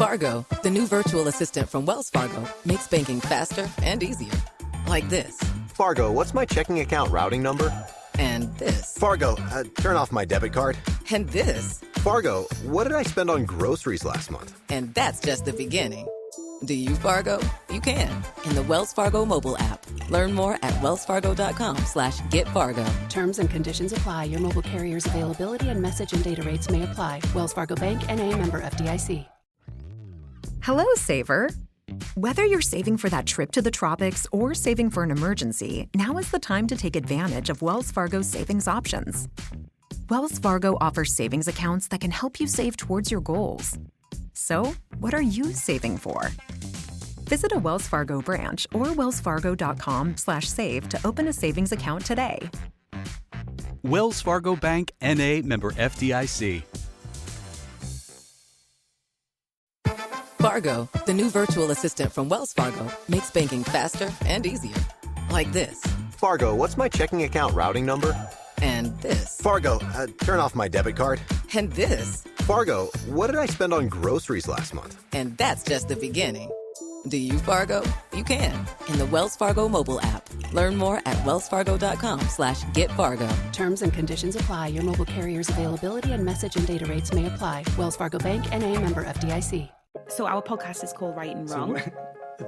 Fargo, the new virtual assistant from Wells Fargo, makes banking faster and easier. Like this. Fargo, what's my checking account routing number? And this. Fargo, turn off my debit card. And this. Fargo, what did I spend on groceries last month? And that's just the beginning. Do you, Fargo? You can. In the Wells Fargo mobile app. Learn more at wellsfargo.com/getfargo. Terms and conditions apply. Your mobile carrier's availability and message and data rates may apply. Wells Fargo Bank, N.A., member FDIC. Hello, Saver. Whether you're saving for that trip to the tropics or saving for an emergency, now is the time to take advantage of Wells Fargo's savings options. Wells Fargo offers savings accounts that can help you save towards your goals. So, what are you saving for? Visit a Wells Fargo branch or wellsfargo.com/save to open a savings account today. Wells Fargo Bank, N.A., member FDIC. Fargo, the new virtual assistant from Wells Fargo, makes banking faster and easier. Like this. Fargo, what's my checking account routing number? And this. Fargo, turn off my debit card. And this. Fargo, what did I spend on groceries last month? And that's just the beginning. Do you, Fargo? You can. In the Wells Fargo mobile app. Learn more at wellsfargo.com/getfargo. Terms and conditions apply. Your mobile carrier's availability and message and data rates may apply. Wells Fargo Bank, N.A., member FDIC. So our podcast is called Right and Wrong. Are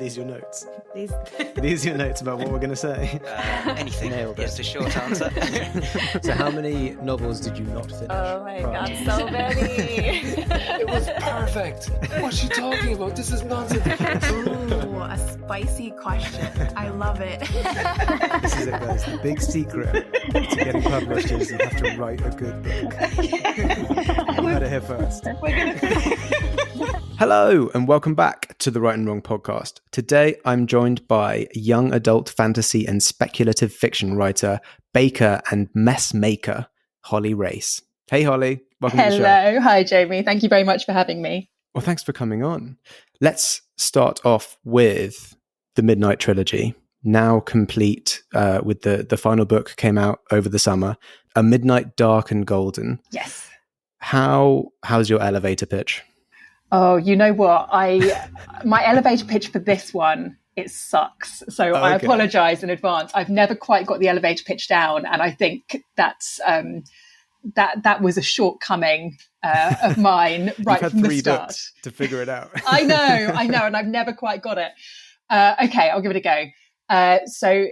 these your notes? These Are these your notes about what we're going to say? Anything. Nailed it. It's a short answer. So how many novels did you not finish? Oh my God, so many. It was perfect. What's she talking about? This is nonsense. Ooh, a spicy question. I love it. This is it, guys. The big secret to getting published is you have to write a good book. You heard it here first. Hello, and welcome back to the Right and Wrong podcast. Today, I'm joined by young adult fantasy and speculative fiction writer, baker and mess maker, Holly Race. Hey, Holly. Welcome to the show. Hello. Hi, Jamie. Thank you very much for having me. Well, thanks for coming on. Let's start off with the Midnight Trilogy, now complete with the final book came out over the summer, A Midnight Dark and Golden. Yes. How's your elevator pitch? Oh, you know what? My elevator pitch for this one, it sucks. So I apologize in advance. I've never quite got the elevator pitch down, and I think that's that was a shortcoming of mine right from the start. You've had 3 books to figure it out. I know, and I've never quite got it. Okay, I'll give it a go. So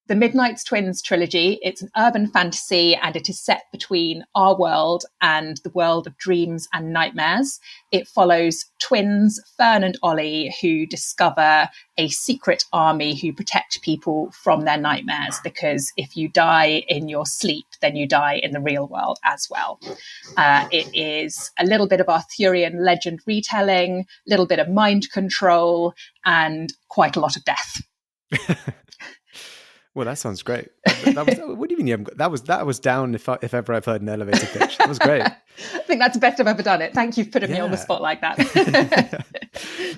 the Midnight Twins trilogy, it's an urban fantasy and it is set between our world and the world of dreams and nightmares. It follows twins, Fern and Ollie, who discover a secret army who protect people from their nightmares, because if you die in your sleep, then you die in the real world as well. It is a little bit of Arthurian legend retelling, a little bit of mind control, and quite a lot of death. Well, that sounds great. What do you mean you haven't got that was down if ever I've heard an elevator pitch. That was great. I think that's the best I've ever done it. Thank you for putting me on the spot like that.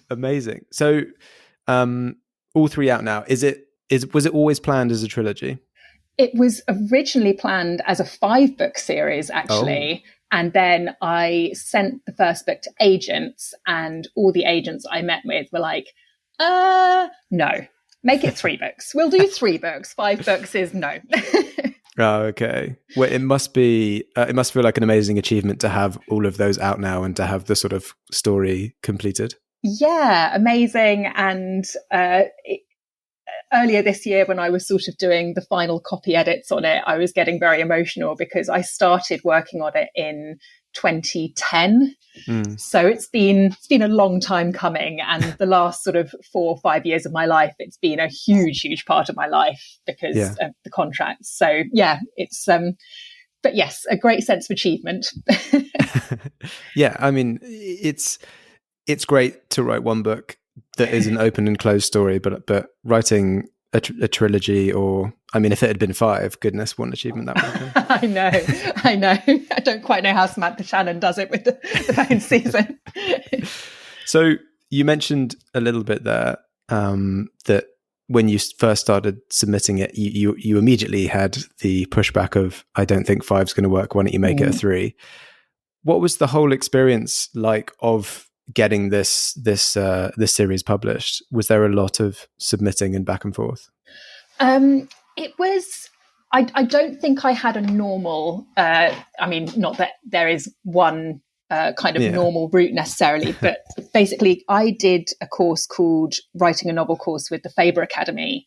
Amazing. So all 3 out now. Was it always planned as a trilogy? It was originally planned as a 5-book series, actually. Oh. And then I sent the first book to agents, and all the agents I met with were like, no. Make it 3 books. We'll do 3 books. 5 books is no. Oh, okay. Well, it must feel like an amazing achievement to have all of those out now and to have the sort of story completed. Yeah, amazing. And earlier this year, when I was sort of doing the final copy edits on it, I was getting very emotional because I started working on it in 2010. So it's been a long time coming, and the last sort of 4 or 5 years of my life, it's been a huge part of my life because of the contracts. So yeah, it's but yes, a great sense of achievement. Yeah, I mean, it's great to write one book that is an open and closed story, but writing a trilogy, or I mean, if it had been 5, goodness, what an achievement that would have been. I know. I don't quite know how Samantha Shannon does it with the main season. So you mentioned a little bit there that when you first started submitting it, you immediately had the pushback of, I don't think 5's going to work. Why don't you make it a 3? What was the whole experience like of getting this series published? Was there a lot of submitting and back and forth? It was. I don't think I had a normal. I mean, not that there is one kind of normal route necessarily, but basically, I did a course called Writing a Novel course with the Faber Academy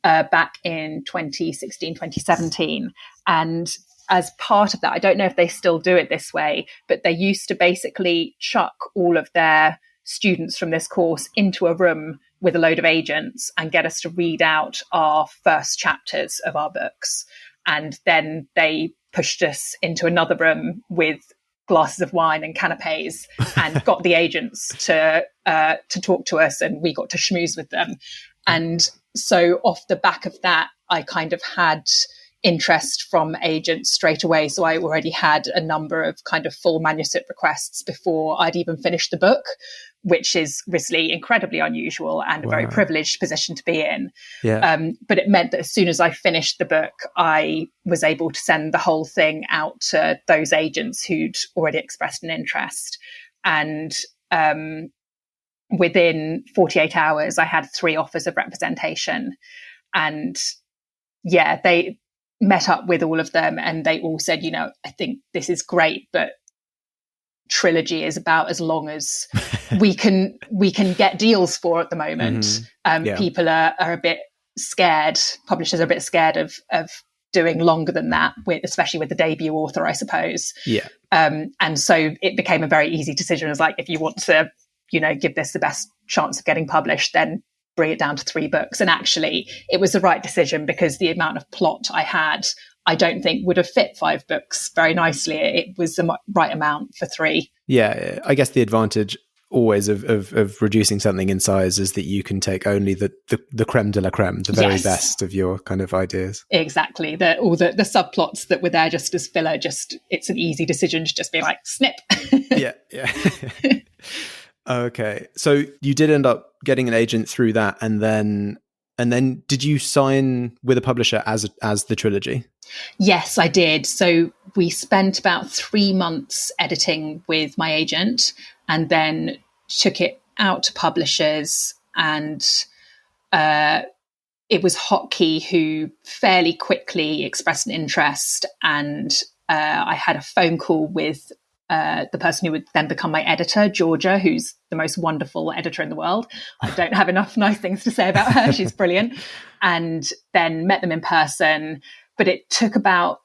back in 2016, 2017, and as part of that, I don't know if they still do it this way, but they used to basically chuck all of their students from this course into a room with a load of agents and get us to read out our first chapters of our books. And then they pushed us into another room with glasses of wine and canapes and got the agents to talk to us, and we got to schmooze with them. And so off the back of that, I kind of had interest from agents straight away. So I already had a number of kind of full manuscript requests before I'd even finished the book, which is obviously incredibly unusual and a very privileged position to be in. But it meant that as soon as I finished the book, I was able to send the whole thing out to those agents who'd already expressed an interest. And within 48 hours, I had 3 offers of representation. And they met up with all of them, and they all said, I think this is great, but trilogy is about as long as we can get deals for at the moment. People are a bit scared. Publishers are a bit scared of doing longer than that, especially with the debut author, I suppose. And so it became a very easy decision. It was like, if you want to, give this the best chance of getting published, then bring it down to 3 books. And actually, it was the right decision because the amount of plot I had, I don't think would have fit 5 books very nicely. It was the right amount for 3. Yeah, I guess the advantage always of reducing something in size is that you can take only the creme de la creme, the very best of your kind of ideas. Exactly. All the subplots that were there just as filler, it's an easy decision to just be like, snip. Yeah. Okay. So you did end up getting an agent through that, and then did you sign with a publisher as the trilogy? Yes, I did. So we spent about 3 months editing with my agent, and then took it out to publishers, and it was Hotkey who fairly quickly expressed an interest, and I had a phone call with the person who would then become my editor, Georgia, who's the most wonderful editor in the world. I don't have enough nice things to say about her. She's brilliant. And then met them in person. But it took about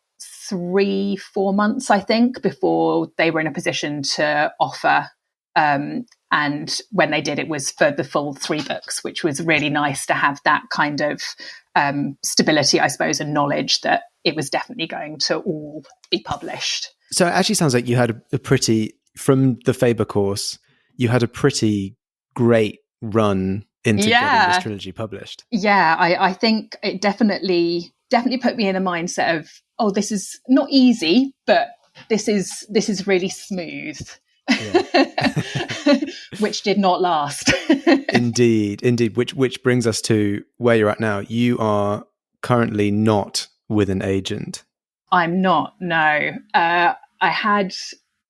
3-4 months, I think, before they were in a position to offer. And when they did, it was for the full 3 books, which was really nice to have that kind of stability, I suppose, and knowledge that it was definitely going to all be published. So it actually sounds like you had from the Faber course, you had a pretty great run into getting this trilogy published. Yeah, I think it definitely put me in a mindset of, this is not easy, but this is really smooth. Which did not last. Indeed. Which brings us to where you're at now. You are currently not with an agent. I'm not, no. I had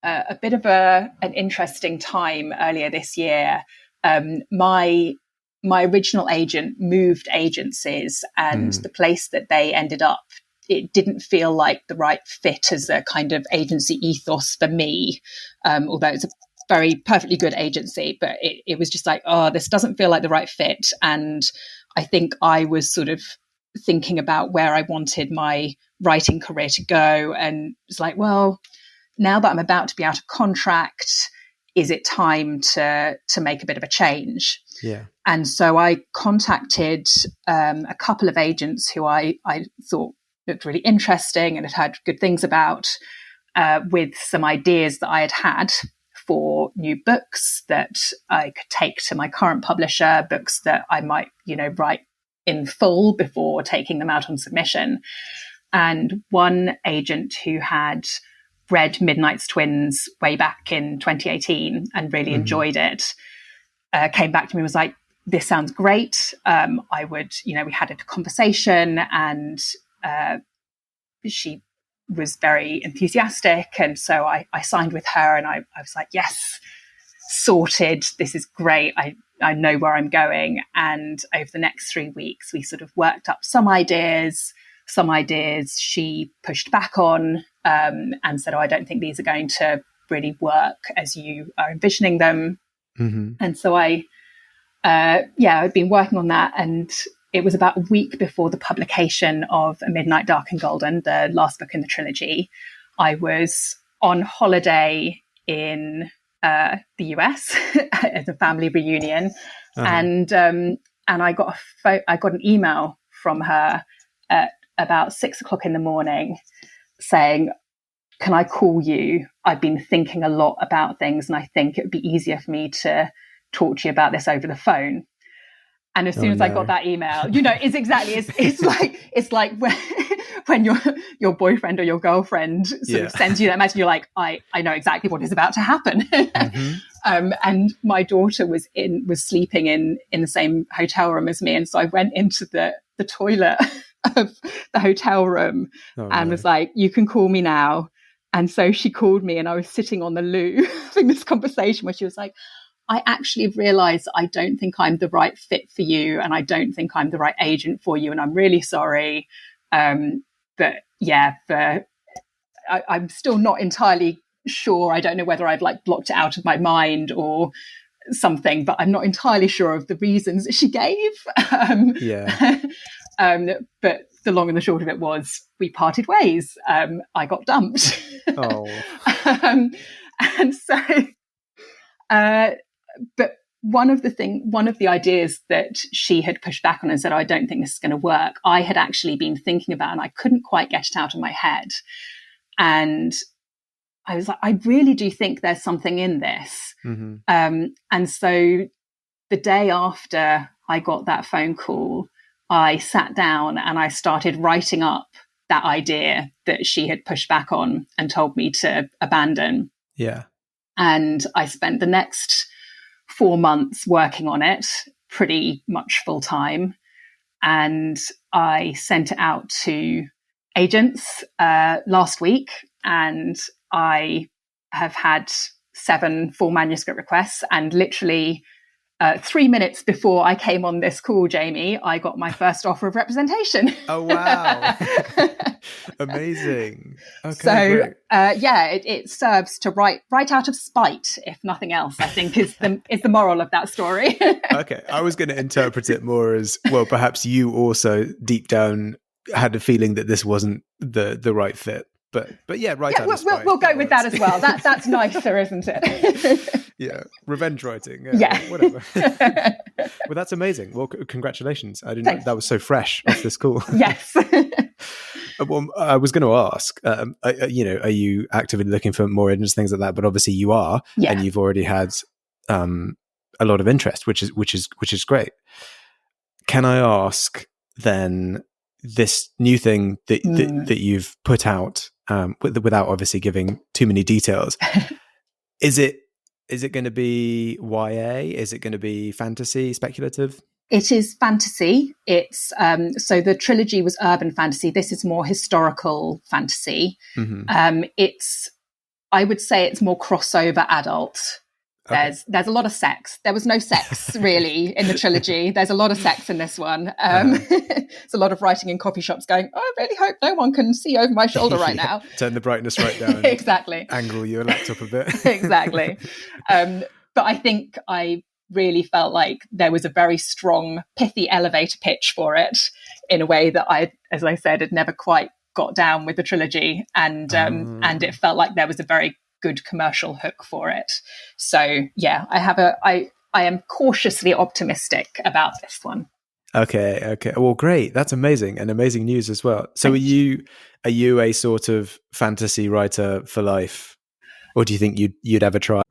a bit of an interesting time earlier this year. My original agent moved agencies, and the place that they ended up, it didn't feel like the right fit as a kind of agency ethos for me, although it's a very perfectly good agency, but it was just like, this doesn't feel like the right fit. And I think I was sort of thinking about where I wanted my writing career to go, and it's like, well, now that I'm about to be out of contract, is it time to make a bit of a change? Yeah. And so I contacted a couple of agents who I thought looked really interesting and had good things about, with some ideas that I had for new books that I could take to my current publisher, books that I might, write in full before taking them out on submission. And one agent who had read Midnight's Twins way back in 2018 and really enjoyed it, came back to me and was like, this sounds great. I would, we had a conversation, and she was very enthusiastic. And so I signed with her, and I was like, yes. sorted. This is great. I know where I'm going. And over the next 3 weeks, we sort of worked up some ideas she pushed back on, and said, I don't think these are going to really work as you are envisioning them. Mm-hmm. And so I'd been working on that, and it was about a week before the publication of A Midnight Dark and Golden, the last book in the trilogy. I was on holiday in the US as a family reunion, and I got an email from her at about 6 o'clock in the morning saying, can I call you? I've been thinking a lot about things, and I think it would be easier for me to talk to you about this over the phone. And as soon as I got that email, it's like when your boyfriend or your girlfriend sort of sends you that message, you're like, I know exactly what is about to happen. Mm-hmm. And my daughter was sleeping in the same hotel room as me, and so I went into the toilet of the hotel room was like, you can call me now. And so she called me, and I was sitting on the loo having this conversation where she was like, I actually realized I don't think I'm the right fit for you, and I don't think I'm the right agent for you, and I'm really sorry. I'm still not entirely sure. I don't know whether I've like blocked it out of my mind or something, but I'm not entirely sure of the reasons that she gave. But the long and the short of it was we parted ways. I got dumped. And so, but one of the ideas that she had pushed back on and said, I don't think this is going to work, I had actually been thinking about, and I couldn't quite get it out of my head. And I was like, I really do think there's something in this. Mm-hmm. And so the day after I got that phone call, I sat down and I started writing up that idea that she had pushed back on and told me to abandon. Yeah. And I spent the next 4 months working on it, pretty much full time. And I sent it out to agents last week, and I have had 7 full manuscript requests, and literally 3 minutes before I came on this call, Jamie, I got my first offer of representation. Oh, wow. Amazing. Okay, so, it serves to write out of spite, if nothing else, I think is the moral of that story. Okay. I was going to interpret it more as, well, perhaps you also deep down had a feeling that this wasn't the right fit. But yeah, out of spite. We'll go with that as well. That's nicer, isn't it? Yeah, revenge writing. Yeah. Whatever. Well, that's amazing. Well, congratulations. I didn't know that was so fresh off this call. Yes. Well, I was going to ask, are you actively looking for more agents, things like that? But obviously you are, and you've already had a lot of interest, which is great. Can I ask then, this new thing that you've put out, without obviously giving too many details, is it going to be YA? Is it going to be fantasy, speculative? It is fantasy. It's so the trilogy was urban fantasy. This is more historical fantasy. Mm-hmm. I would say it's more crossover adult. Okay. There's a lot of sex. There was no sex really in the trilogy. There's a lot of sex in this one. It's a lot of writing in coffee shops going, I really hope no one can see over my shoulder right now. Turn the brightness right down. Exactly. Angle your laptop a bit. Exactly. But I think I really felt like there was a very strong, pithy elevator pitch for it in a way that as I said, had never quite got down with the trilogy. And it felt like there was a very good commercial hook for it. So yeah, I am cautiously optimistic about this one. Okay. Well, great. That's amazing, and amazing news as well. So are you a sort of fantasy writer for life, or do you think you'd ever try?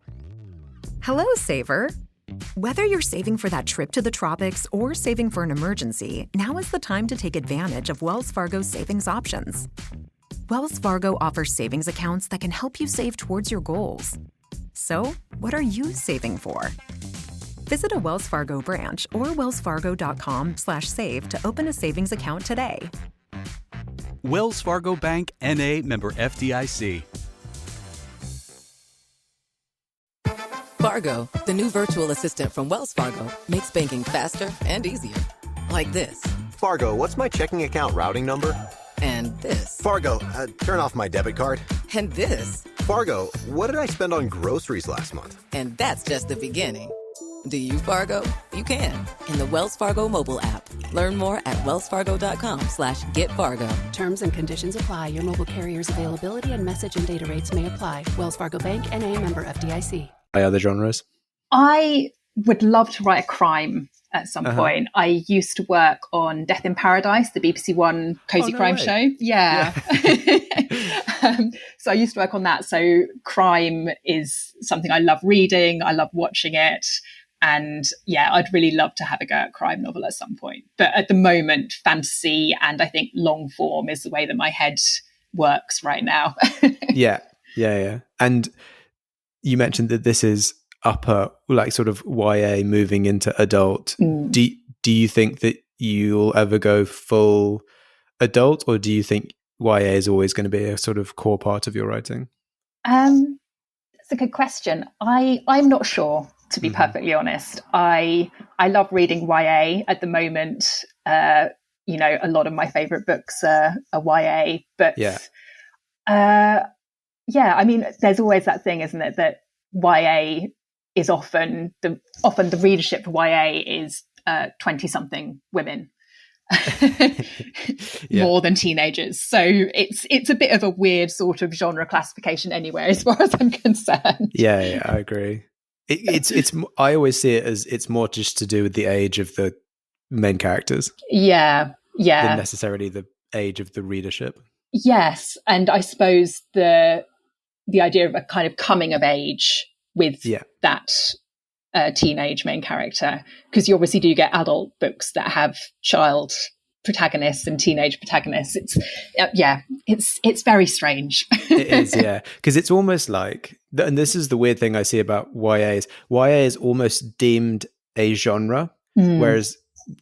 Hello, Saver. Whether you're saving for that trip to the tropics or saving for an emergency, now is the time to take advantage of Wells Fargo's savings options. Wells Fargo offers savings accounts that can help you save towards your goals. So, what are you saving for? Visit a Wells Fargo branch or wellsfargo.com/save to open a savings account today. Wells Fargo Bank, N.A., member FDIC. Fargo, the new virtual assistant from Wells Fargo, makes banking faster and easier. Like this. Fargo, what's my checking account routing number? And this. Fargo, turn off my debit card. And this. Fargo, what did I spend on groceries last month? And that's just the beginning. Do you, Fargo? You can in the Wells Fargo mobile app. Learn more at wellsfargo.com/getfargo. Terms and conditions apply. Your mobile carrier's availability and message and data rates may apply. Wells Fargo Bank, N.A., member FDIC. By other genres? I would love to write a crime at some point. I used to work on Death in Paradise, the BBC One cozy crime show. Yeah. So I used to work on that. So crime is something I love reading. I love watching it. And yeah, I'd really love to have a go at crime novel at some point. But at the moment, fantasy and I think long form is the way that my head works right now. Yeah. And you mentioned that this is upper, like sort of YA moving into adult. Do you think that you'll ever go full adult, or do you think YA is always going to be a sort of core part of your writing? That's a good question. I'm not sure, to be perfectly honest. I love reading YA at the moment. A lot of my favorite books are YA, but I mean, there's always that thing, isn't it, that YA is often the readership for YA is 20-something women. More than teenagers. So it's a bit of a weird sort of genre classification anyway, as far as I'm concerned. Yeah, I agree. It's I always see it as it's more just to do with the age of the main characters. Yeah. Than necessarily the age of the readership. Yes, and I suppose the idea of a kind of coming of age with that teenage main character, because you obviously do get adult books that have child protagonists and teenage protagonists. It's very strange. It is, because it's almost like, and this is the weird thing I see about YA is almost deemed a genre, whereas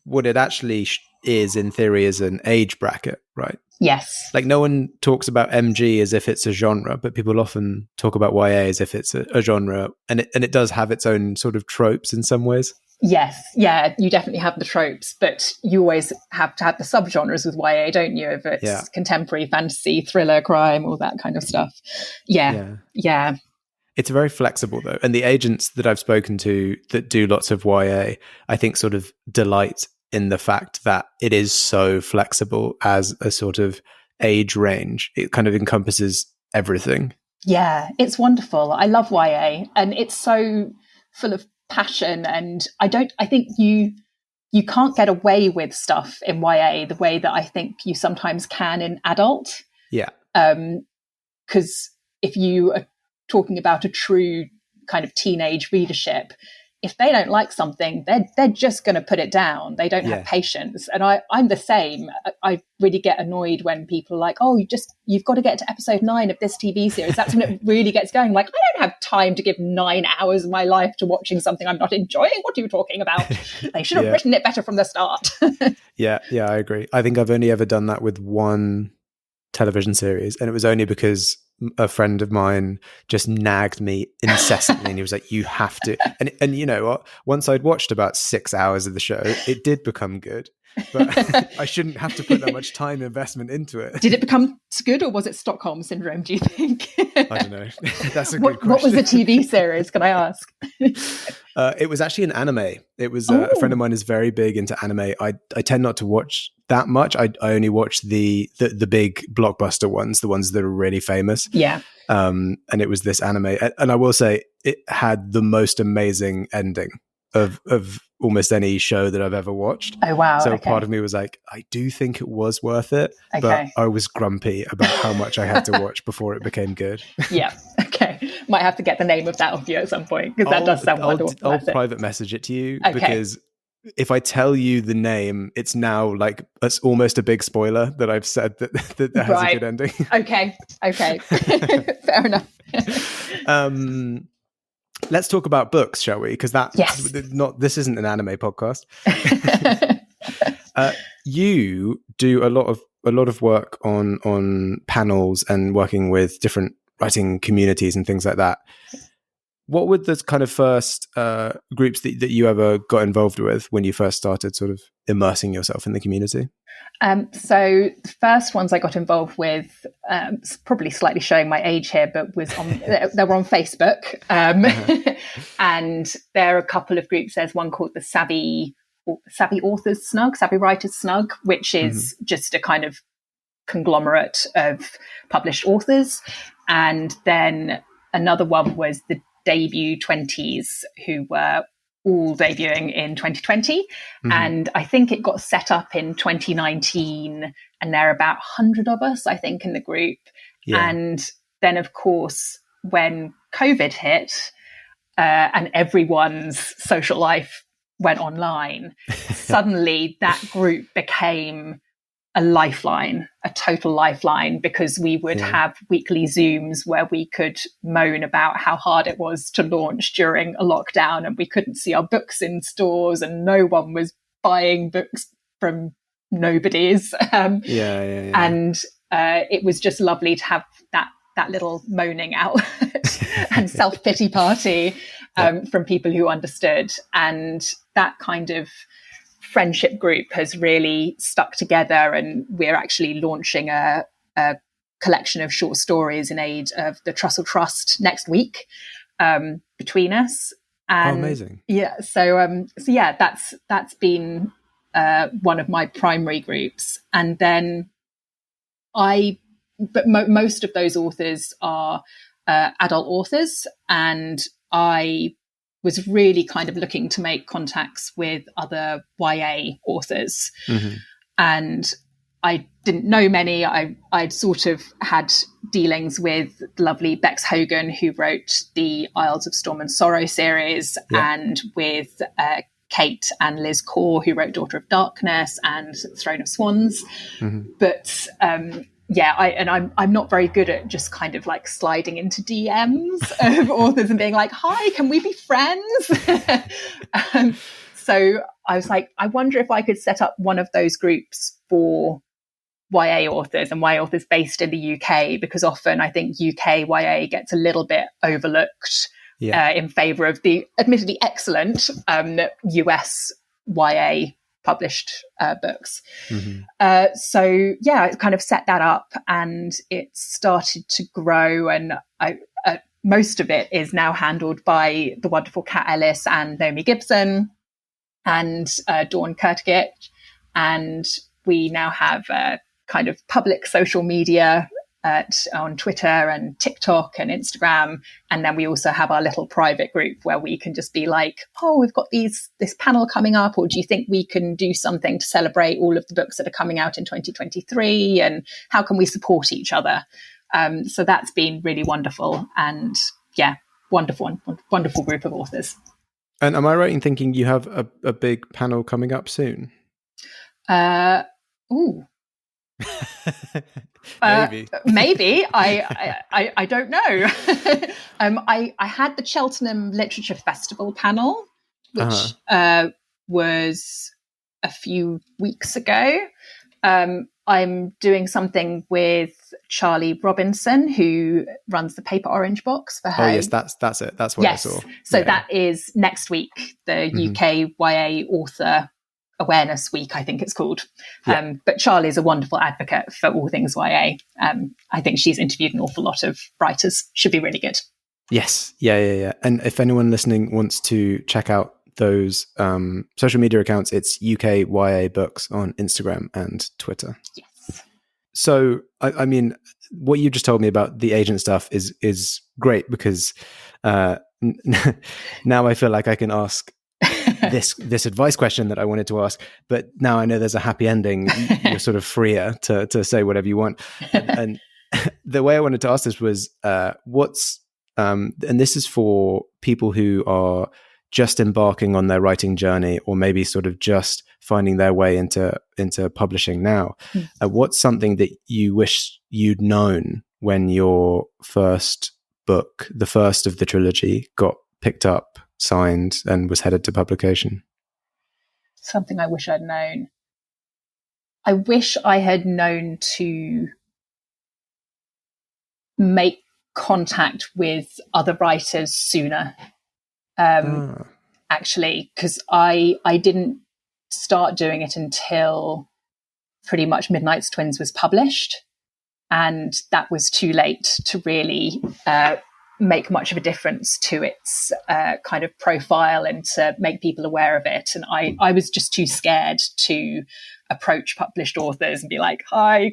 what it actually is in theory is an age bracket, right? Yes. Like no one talks about MG as if it's a genre, but people often talk about YA as if it's a genre, and it does have its own sort of tropes in some ways. Yes, you definitely have the tropes, but you always have to have the subgenres with YA, don't you? If it's contemporary, fantasy, thriller, crime, all that kind of stuff. Yeah. It's very flexible though, and the agents that I've spoken to that do lots of YA, I think sort of delight in the fact that it is so flexible as a sort of age range. It kind of encompasses everything. Yeah, it's wonderful. I love YA, and it's so full of passion, and I think you can't get away with stuff in YA the way that I think you sometimes can in adult. Yeah. Because if you are talking about a true kind of teenage readership, if they don't like something, they're just going to put it down. They don't have patience. And I'm the same. I really get annoyed when people are like, oh, you've got to get to episode 9 of this TV series. That's when it really gets going. Like, I don't have time to give 9 hours of my life to watching something I'm not enjoying. What are you talking about? They should have written it better from the start. Yeah, I agree. I think I've only ever done that with one television series, and it was only because a friend of mine just nagged me incessantly, and he was like, you have to, and you know what, once I'd watched about 6 hours of the show, it did become good, but I shouldn't have to put that much time investment into it. Did it become good, or was it Stockholm syndrome, do you think? I don't know. That's a good question. What was the TV series, can I ask? It was actually an anime. It was a friend of mine is very big into anime. I tend not to watch that much. I only watch the big blockbuster ones, the ones that are really famous. Yeah. And it was this anime, and I will say it had the most amazing ending of almost any show that I've ever watched. Oh wow! So part of me was like, I do think it was worth it, but I was grumpy about how much I had to watch before it became good. Yeah. Okay. Might have to get the name of that off you at some point, because that does sound wonderful. I'll private message it to you, because if I tell you the name, it's now like it's almost a big spoiler that I've said that has a good ending. Okay. Fair enough. Let's talk about books, shall we? Because this isn't an anime podcast. You do a lot of work on panels and working with different writing communities and things like that. What were the kind of first groups that you ever got involved with when you first started sort of immersing yourself in the community? So the first ones I got involved with, probably slightly showing my age here, but they were on Facebook. And there are a couple of groups. There's one called the Savvy Authors Snug, Savvy Writers Snug, which is just a kind of conglomerate of published authors. And then another one was the Debut 20s, who were all debuting in 2020. And I think it got set up in 2019, and there are about 100 of us, I think, in the group. And then, of course, when COVID hit and everyone's social life went online, suddenly that group became a lifeline, a total lifeline, because we would have weekly Zooms where we could moan about how hard it was to launch during a lockdown, and we couldn't see our books in stores and no one was buying books from nobody's. And it was just lovely to have that little moaning outlet and self-pity party from people who understood. And that kind of friendship group has really stuck together, and we're actually launching a collection of short stories in aid of the Trussell Trust next week between us. And amazing. That's been one of my primary groups. And then most of those authors are adult authors, and I was really kind of looking to make contacts with other YA authors. And I didn't know many. I'd sort of had dealings with lovely Bex Hogan, who wrote the Isles of Storm and Sorrow series, and with Kate and Liz Core, who wrote Daughter of Darkness and Throne of Swans. But I'm not very good at just kind of like sliding into DMs of authors and being like, hi, can we be friends? So I was like, I wonder if I could set up one of those groups for YA authors and YA authors based in the UK, because often I think UK YA gets a little bit overlooked in favour of the admittedly excellent US YA published books. So I kind of set that up, and it started to grow, and most of it is now handled by the wonderful Kat Ellis and Noami Gibson and Dawn Kurtigich. And we now have a kind of public social media on Twitter and TikTok and Instagram. And then we also have our little private group where we can just be like, oh, we've got this panel coming up, or do you think we can do something to celebrate all of the books that are coming out in 2023? And how can we support each other? So that's been really wonderful. And wonderful group of authors. And am I right in thinking you have a big panel coming up soon? Maybe. I don't know. I had the Cheltenham Literature Festival panel, which was a few weeks ago. I'm doing something with Charlie Robinson, who runs the Paper Orange box for her. Oh yes, that's it. That's what I saw. So that is next week, the UK YA Author Awareness Week, I think it's called. But Charlie's a wonderful advocate for all things YA. I think she's interviewed an awful lot of writers. Should be really good. Yes. Yeah. And if anyone listening wants to check out those social media accounts, it's UK YA Books on Instagram and Twitter. Yes. So, I mean, what you just told me about the agent stuff is great, because now I feel like I can ask this advice question that I wanted to ask, but now I know there's a happy ending. You're sort of freer to say whatever you want. And the way I wanted to ask this was, and this is for people who are just embarking on their writing journey, or maybe sort of just finding their way into publishing now. What's something that you wish you'd known when your first book, the first of the trilogy, got picked up, signed, and was headed to publication? Something I wish I'd known. I wish I had known to make contact with other writers sooner. Actually, because I didn't start doing it until pretty much Midnight's Twins was published, and that was too late to really make much of a difference to its kind of profile and to make people aware of it. And I was just too scared to approach published authors and be like, hi,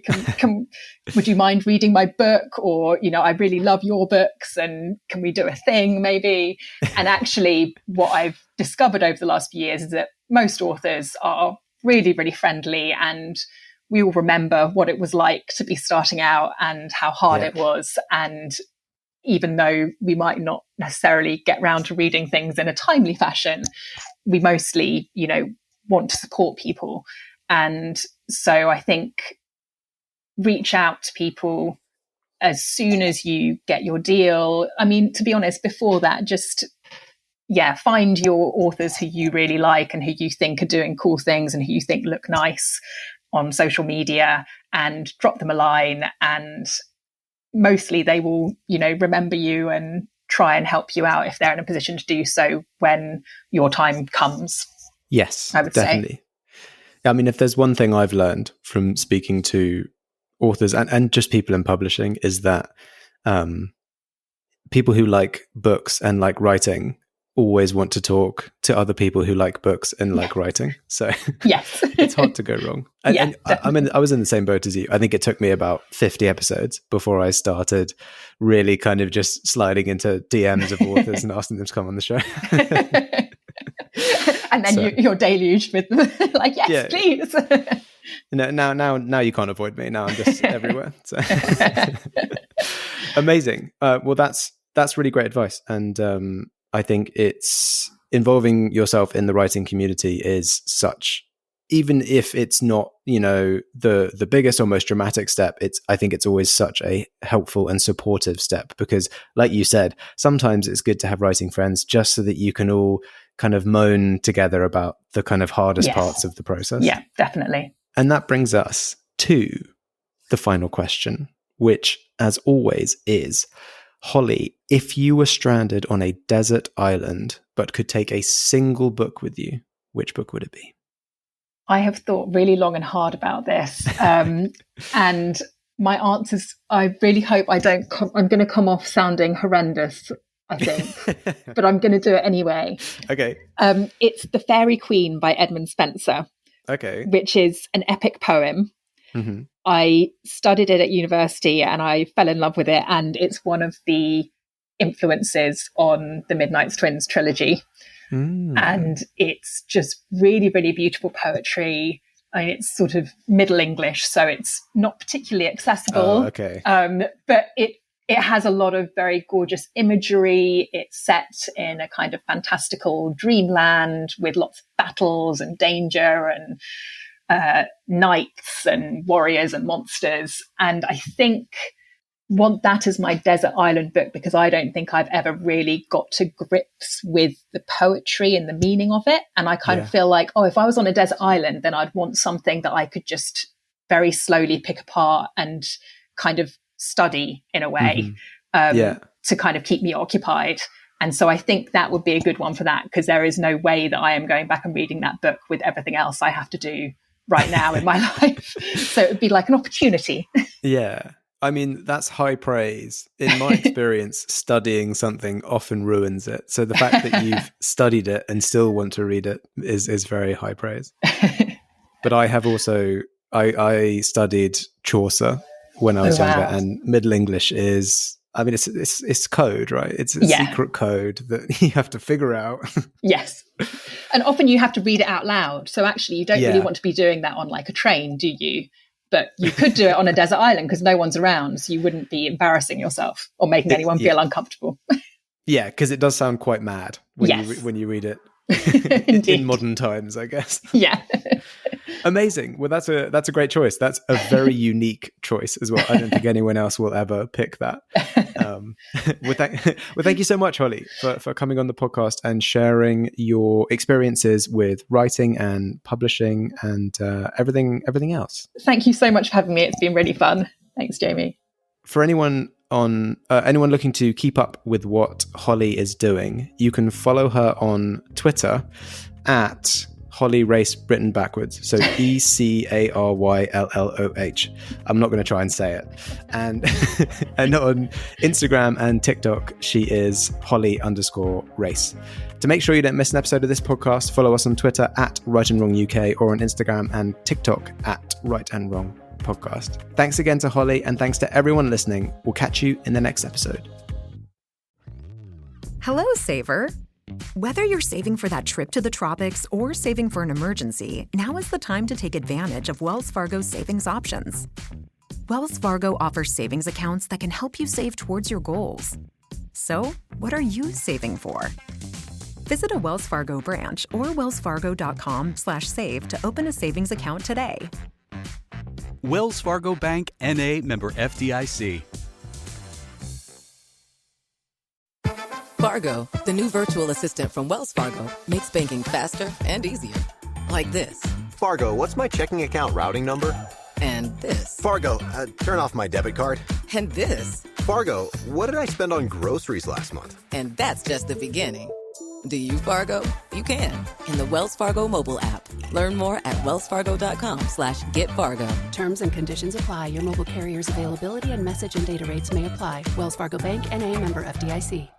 would you mind reading my book? Or, I really love your books, and can we do a thing maybe? And actually what I've discovered over the last few years is that most authors are really, really friendly, and we all remember what it was like to be starting out and how hard it was. And even though we might not necessarily get round to reading things in a timely fashion, we mostly, want to support people. And so I think reach out to people as soon as you get your deal. I mean, to be honest, before that, just, find your authors who you really like and who you think are doing cool things and who you think look nice on social media, and drop them a line, and mostly they will, remember you and try and help you out if they're in a position to do so when your time comes. Yes, I would definitely. say. I mean, if there's one thing I've learned from speaking to authors and just people in publishing, is that people who like books and like writing always want to talk to other people who like books and like writing. So yes, it's hard to go wrong. And I was in the same boat as you. I think it took me about 50 episodes before I started really kind of just sliding into DMs of authors and asking them to come on the show. And then you're deluged with like, yes, please. Now you can't avoid me. Now I'm just everywhere. So. Amazing. Well, that's really great advice. And I think it's involving yourself in the writing community is such, even if it's not, the biggest or most dramatic step, I think it's always such a helpful and supportive step, because like you said, sometimes it's good to have writing friends just so that you can all kind of moan together about the kind of hardest parts of the process. Yeah, definitely. And that brings us to the final question, which as always is, Holly, if you were stranded on a desert island but could take a single book with you, which book would it be? I have thought really long and hard about this. And my answers, I really hope I'm going to come off sounding horrendous, I think, but I'm going to do it anyway. Okay. It's The Fairy Queen by Edmund Spenser. Okay. Which is an epic poem. Mm-hmm. I studied it at university and I fell in love with it. And it's one of the influences on the Midnight's Twins trilogy. And it's just really, really beautiful poetry. I mean, it's sort of Middle English, so it's not particularly accessible. Oh, okay. But it has a lot of very gorgeous imagery. It's set in a kind of fantastical dreamland with lots of battles and danger and knights and warriors and monsters. And I think want that as my desert island book, because I don't think I've ever really got to grips with the poetry and the meaning of it. And I kind of feel like, if I was on a desert island, then I'd want something that I could just very slowly pick apart and kind of study in a way to kind of keep me occupied. And so I think that would be a good one for that, because there is no way that I am going back and reading that book with everything else I have to do right now in my life. So it would be like an opportunity. Yeah. I mean, that's high praise. In my experience, studying something often ruins it. So the fact that you've studied it and still want to read it is very high praise. But I have also, I studied Chaucer when I was younger, and Middle English is, I mean, it's code, right? It's a secret code that you have to figure out. Yes. And often you have to read it out loud. So actually you don't really want to be doing that on like a train, do you? But you could do it on a desert island because no one's around. So you wouldn't be embarrassing yourself or making anyone feel uncomfortable. Yeah, because it does sound quite mad when you read it in modern times, I guess. Yeah. Amazing. Well, that's a great choice. That's a very unique choice as well. I don't think anyone else will ever pick that. Thank you so much, Holly, for coming on the podcast and sharing your experiences with writing and publishing and everything else. Thank you so much for having me. It's been really fun. Thanks, Jamie. For anyone anyone looking to keep up with what Holly is doing, you can follow her on Twitter at Holly Race written backwards. So ECARYLLOH. I'm not going to try and say it. And on Instagram and TikTok, she is Holly_Race. To make sure you don't miss an episode of this podcast, follow us on Twitter at Right and Wrong UK or on Instagram and TikTok at Right and Wrong Podcast. Thanks again to Holly, and thanks to everyone listening. We'll catch you in the next episode. Hello, Saver. Whether you're saving for that trip to the tropics or saving for an emergency, now is the time to take advantage of Wells Fargo's savings options. Wells Fargo offers savings accounts that can help you save towards your goals. So, what are you saving for? Visit a Wells Fargo branch or wellsfargo.com/save to open a savings account today. Wells Fargo Bank, N.A., member FDIC. Fargo, the new virtual assistant from Wells Fargo, makes banking faster and easier. Like this. Fargo, what's my checking account routing number? And this. Fargo, turn off my debit card. And this. Fargo, what did I spend on groceries last month? And that's just the beginning. Do you, Fargo? You can in the Wells Fargo mobile app. Learn more at wellsfargo.com/getfargo. Terms and conditions apply. Your mobile carrier's availability and message and data rates may apply. Wells Fargo Bank, N.A., member FDIC.